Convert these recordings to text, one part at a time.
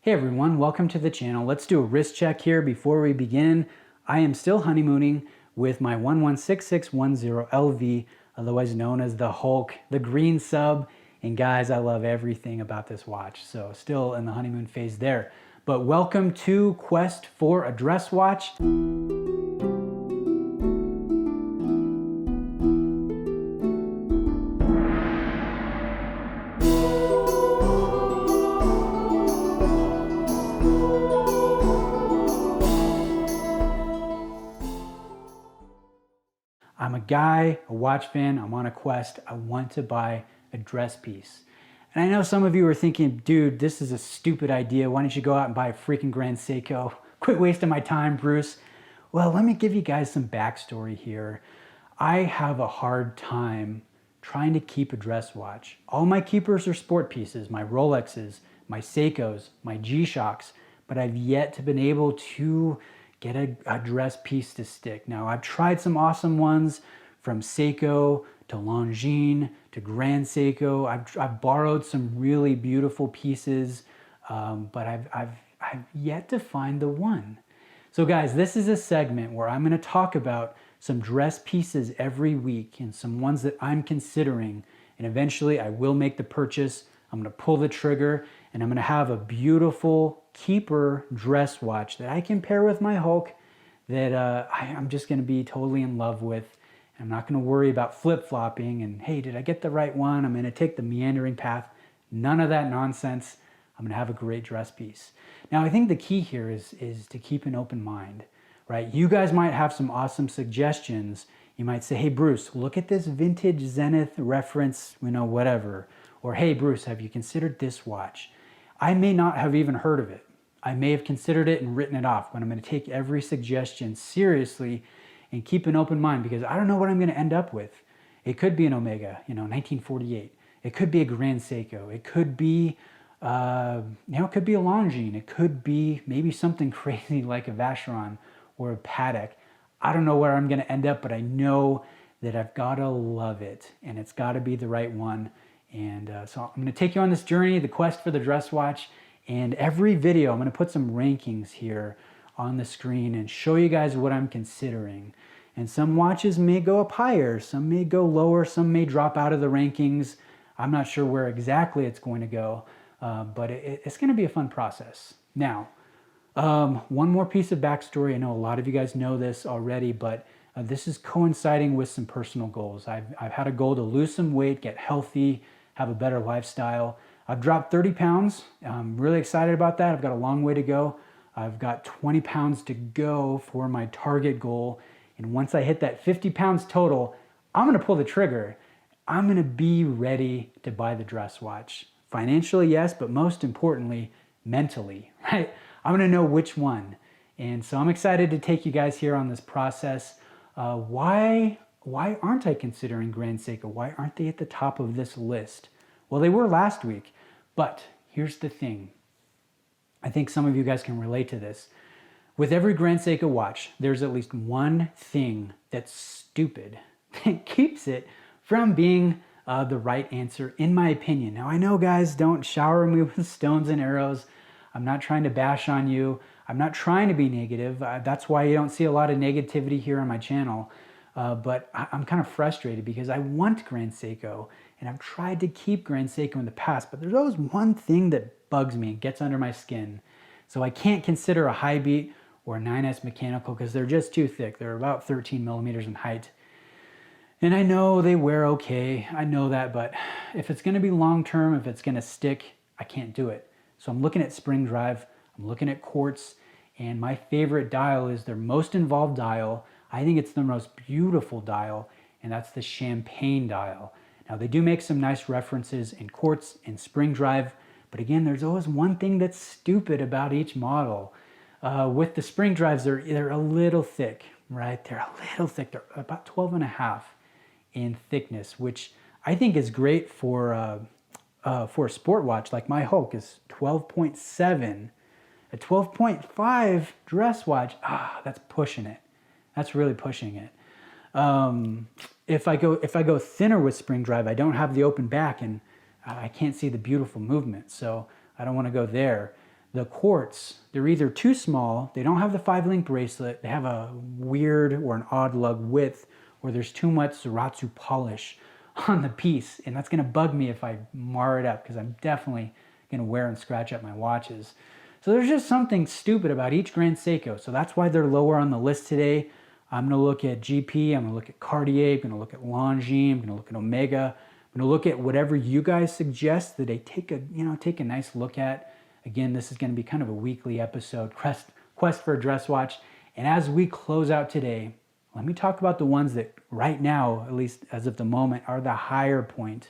Hey everyone, welcome to the channel. Let's do a wrist check here before we begin. I am still honeymooning with my 116610 LV, otherwise known as the Hulk, the green sub. And guys, I love everything about this watch. So still in the honeymoon phase there. But welcome to Quest for a Dress Watch. I'm a guy, a watch fan, I'm on a quest, I want to buy a dress piece. And I know some of you are thinking, dude, this is a stupid idea. Why don't you go out and buy a freaking Grand Seiko? Quit wasting my time, Bruce. Well, let me give you guys some backstory here. I have a hard time trying to keep a dress watch. All my keepers are sport pieces, my Rolexes, my Seikos, my G-Shocks, but I've yet to been able to get a dress piece to stick. Now, I've tried some awesome ones from Seiko to Longines to Grand Seiko. I've borrowed some really beautiful pieces, but I've yet to find the one. So guys, this is a segment where I'm gonna talk about some dress pieces every week and some ones that I'm considering, and eventually I will make the purchase. I'm gonna pull the trigger and I'm gonna have a beautiful keeper dress watch that I can pair with my Hulk that I'm just gonna be totally in love with. I'm not gonna worry about flip-flopping and, hey, did I get the right one? I'm gonna take the meandering path. None of that nonsense. I'm gonna have a great dress piece. Now, I think the key here is to keep an open mind, right? You guys might have some awesome suggestions. You might say, hey, Bruce, look at this vintage Zenith reference, whatever. Or, hey, Bruce, have you considered this watch? I may not have even heard of it. I may have considered it and written it off, but I'm going to take every suggestion seriously and keep an open mind because I don't know what I'm going to end up with. It could be an Omega, 1948. It could be a Grand Seiko. It could be, it could be a Longines. It could be maybe something crazy like a Vacheron or a Patek. I don't know where I'm going to end up, but I know that I've got to love it and it's got to be the right one. And so I'm going to take you on this journey, the quest for the dress watch. And every video, I'm going to put some rankings here on the screen and show you guys what I'm considering. And some watches may go up higher, some may go lower, some may drop out of the rankings. I'm not sure where exactly it's going to go, but it's going to be a fun process. Now, one more piece of backstory. I know a lot of you guys know this already, but this is coinciding with some personal goals. I've had a goal to lose some weight, get healthy, have a better lifestyle. I've dropped 30 pounds. I'm really excited about that. I've got a long way to go. I've got 20 pounds to go for my target goal. And once I hit that 50 pounds total, I'm gonna pull the trigger. I'm gonna be ready to buy the dress watch. Financially, yes, but most importantly, mentally, right? I'm gonna know which one. And so I'm excited to take you guys here on this process. Why aren't I considering Grand Seiko? Why aren't they at the top of this list? Well, they were last week, but here's the thing. I think some of you guys can relate to this. With every Grand Seiko watch, there's at least one thing that's stupid that keeps it from being the right answer, in my opinion. Now, I know, guys, don't shower me with stones and arrows. I'm not trying to bash on you. I'm not trying to be negative. That's why you don't see a lot of negativity here on my channel. But I'm kind of frustrated because I want Grand Seiko and I've tried to keep Grand Seiko in the past, but there's always one thing that bugs me and gets under my skin. So I can't consider a high beat or a 9S mechanical because they're just too thick. They're about 13 millimeters in height. And I know they wear okay, I know that, but if it's gonna be long-term, if it's gonna stick, I can't do it. So I'm looking at spring drive, I'm looking at quartz, and my favorite dial is their most involved dial. I think it's the most beautiful dial, and that's the champagne dial. Now, they do make some nice references in quartz and spring drive, but again, there's always one thing that's stupid about each model. With the spring drives, they're a little thick, right? They're a little thick. They're about 12.5 in thickness, which I think is great for a sport watch. Like my Hulk is 12.7. A 12.5 dress watch, that's pushing it. That's really pushing it. If I go thinner with spring drive, I don't have the open back and I can't see the beautiful movement. So I don't want to go there. The quartz, they're either too small, they don't have the 5-link bracelet, they have a weird or an odd lug width, or there's too much Zaratsu polish on the piece, and that's gonna bug me if I mar it up, because I'm definitely gonna wear and scratch up my watches. So there's just something stupid about each Grand Seiko, so that's why they're lower on the list today. I'm gonna look at GP, I'm gonna look at Cartier, I'm gonna look at Longines, I'm gonna look at Omega, I'm gonna look at whatever you guys suggest that I take a nice look at. Again, this is going to be kind of a weekly episode, Quest for a Dress Watch. And as we close out today, let me talk about the ones that right now, at least as of the moment, are the higher point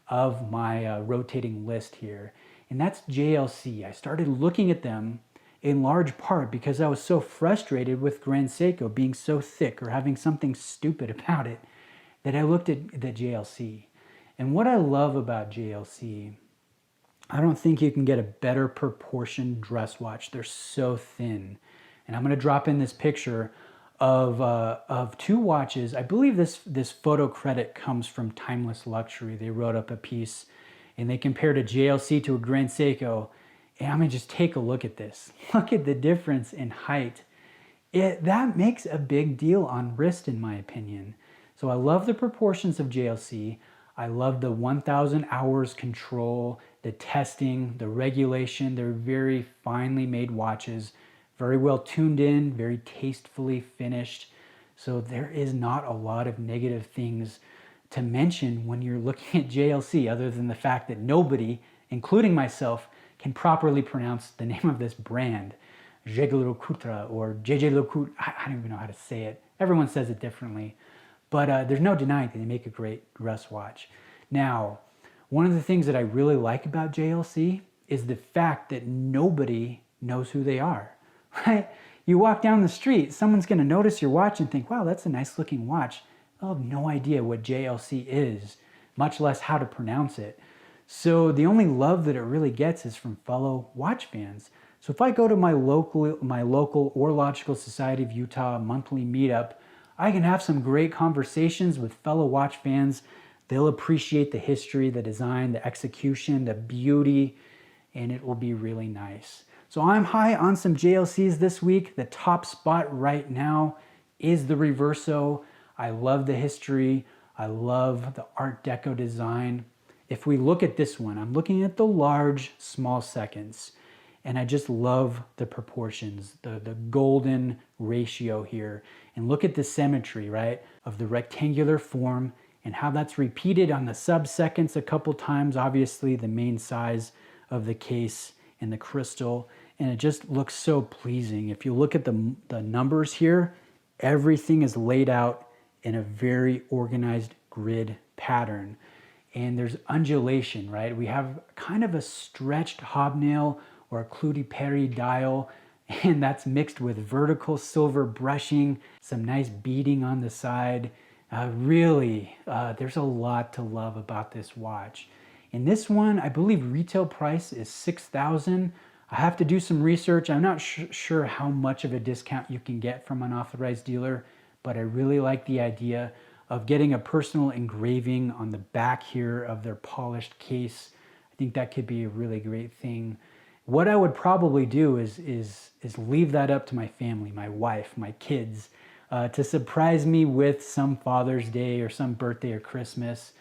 of my rotating list here. And that's JLC. I started looking at them in large part because I was so frustrated with Grand Seiko being so thick or having something stupid about it that I looked at the JLC. And what I love about JLC, I don't think you can get a better proportioned dress watch. They're so thin. And I'm gonna drop in this picture of two watches. I believe this photo credit comes from Timeless Luxury. They wrote up a piece and they compared a JLC to a Grand Seiko. And I'm gonna just take a look at this. Look at the difference in height. That makes a big deal on wrist, in my opinion. So I love the proportions of JLC. I love the 1,000 hours control, the testing, the regulation. They're very finely made watches, very well tuned in, very tastefully finished. So there is not a lot of negative things to mention when you're looking at JLC, other than the fact that nobody, including myself, can properly pronounce the name of this brand, Jaeger LeCoultre or JJ LeCoultre. I don't even know how to say it. Everyone says it differently. But there's no denying that they make a great dress watch. Now, one of the things that I really like about JLC is the fact that nobody knows who they are, right? You walk down the street, someone's gonna notice your watch and think, wow, that's a nice looking watch. They'll have no idea what JLC is, much less how to pronounce it. So the only love that it really gets is from fellow watch fans. So if I go to my local Horological Society of Utah monthly meetup, I can have some great conversations with fellow watch fans. They'll appreciate the history, the design, the execution, the beauty, and it will be really nice. So I'm high on some JLCs this week. The top spot right now is the Reverso. I love the history. I love the Art Deco design. If we look at this one, I'm looking at the large, small seconds. And I just love the proportions, the golden ratio here. And look at the symmetry, right, of the rectangular form and how that's repeated on the sub-seconds a couple times. Obviously, the main size of the case and the crystal. And it just looks so pleasing. If you look at the numbers here, everything is laid out in a very organized grid pattern. And there's undulation, right? We have kind of a stretched hobnail or a Cloudi-Perry dial, and that's mixed with vertical silver brushing, some nice beading on the side. Really, there's a lot to love about this watch. In this one, I believe retail price is $6,000. I have to do some research. I'm not sure how much of a discount you can get from an authorized dealer, but I really like the idea of getting a personal engraving on the back here of their polished case. I think that could be a really great thing. What I would probably do is leave that up to my family, my wife, my kids, to surprise me with some Father's Day or some birthday or Christmas.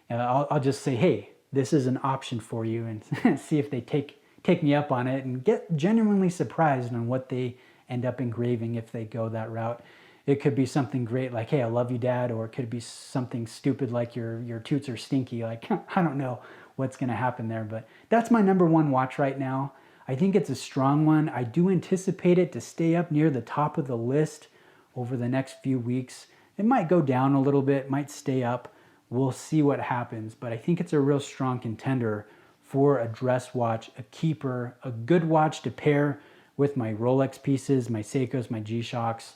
I'll just say, hey, this is an option for you, and see if they take me up on it and get genuinely surprised on what they end up engraving if they go that route. It could be something great like, hey, I love you, Dad, or it could be something stupid like your toots are stinky. Like, I don't know what's gonna happen there, but that's my number one watch right now. I think it's a strong one. I do anticipate it to stay up near the top of the list over the next few weeks. It might go down a little bit, might stay up. We'll see what happens, but I think it's a real strong contender for a dress watch, a keeper, a good watch to pair with my Rolex pieces, my Seikos, my G-Shocks,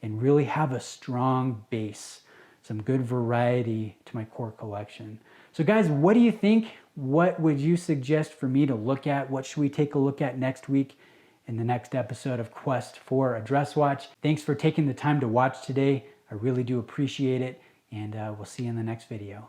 and really have a strong base, some good variety to my core collection. So guys, what do you think? What would you suggest for me to look at? What should we take a look at next week in the next episode of Quest for a Dress Watch? Thanks for taking the time to watch today. I really do appreciate it, and we'll see you in the next video.